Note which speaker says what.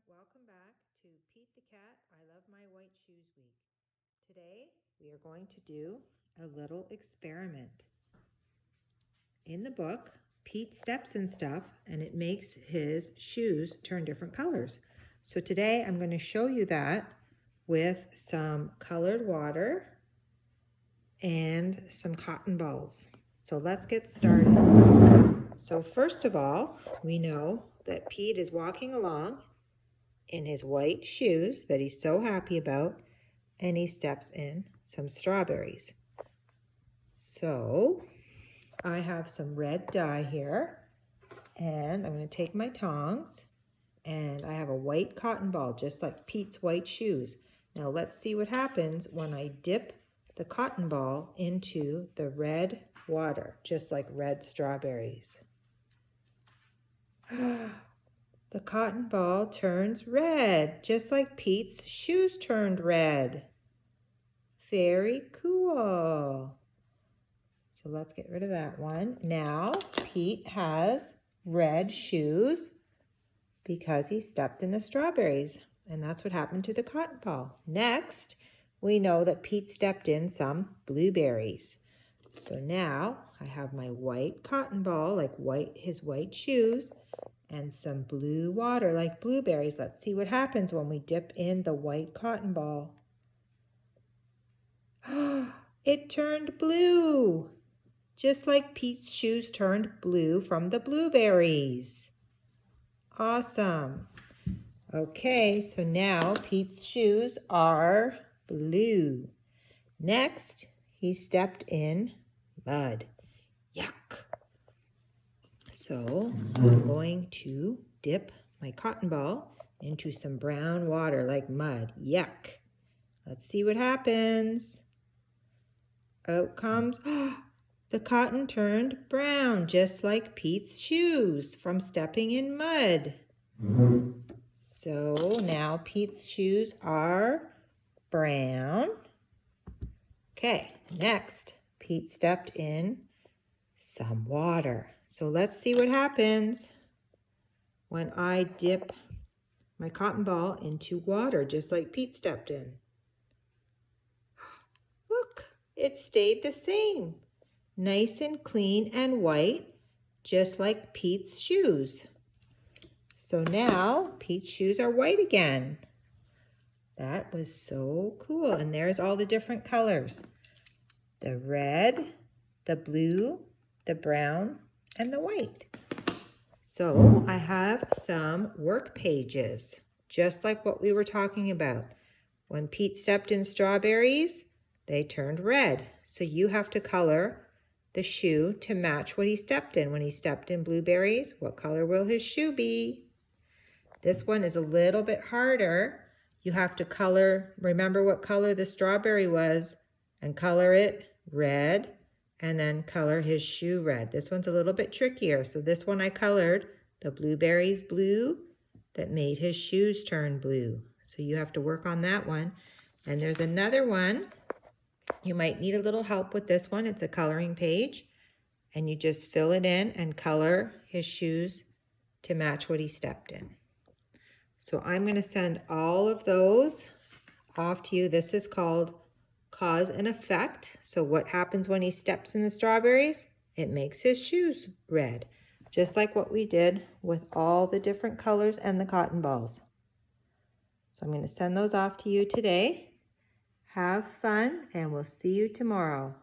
Speaker 1: welcome back to Pete the Cat, I Love My White Shoes Week. Today we are going to do a little experiment. In the book, Pete steps in stuff and it makes his shoes turn different colors. So today I'm going to show you that with some colored water and some cotton balls. So let's get started. So first of all, we know that Pete is walking along in his white shoes that he's so happy about, and he steps in some strawberries. So I have some red dye here, and I'm going to take my tongs, and I have a white cotton ball just like Pete's white shoes. Now let's see what happens when I dip the cotton ball into the red water, just like red strawberries. The cotton ball turns red, just like Pete's shoes turned red. Very cool. So let's get rid of that one. Now Pete has red shoes because he stepped in the strawberries, and that's what happened to the cotton ball. Next, we know that Pete stepped in some blueberries. So now I have my white cotton ball, like his white shoes, and some blue water like blueberries. Let's see what happens when we dip in the white cotton ball. It turned blue, just like Pete's shoes turned blue from the blueberries. Awesome. Okay, so now Pete's shoes are blue. Next, he stepped in mud. Yuck. So I'm going to dip my cotton ball into some brown water like mud. Yuck. Let's see what happens. Out comes, the cotton turned brown, just like Pete's shoes from stepping in mud. So now Pete's shoes are brown. Okay, next, Pete stepped in some water. So let's see what happens when I dip my cotton ball into water, just like Pete stepped in. Look, it stayed the same. Nice and clean and white, just like Pete's shoes. So now Pete's shoes are white again. That was so cool. And there's all the different colors. The red, the blue, the brown, and the white. So I have some work pages, just like what we were talking about. When Pete stepped in strawberries, they turned red. So you have to color the shoe to match what he stepped in. When he stepped in blueberries, what color will his shoe be? This one is a little bit harder. You have to remember what color the strawberry was, and color it red, and then color his shoe red. This one's a little bit trickier. So this one I colored the blueberries blue that made his shoes turn blue. So you have to work on that one. And there's another one. You might need a little help with this one. It's a coloring page. And you just fill it in and color his shoes to match what he stepped in. So I'm going to send all of those off to you. This is called cause and effect. So what happens when he steps in the strawberries? It makes his shoes red, just like what we did with all the different colors and the cotton balls. So I'm going to send those off to you today. Have fun, and we'll see you tomorrow.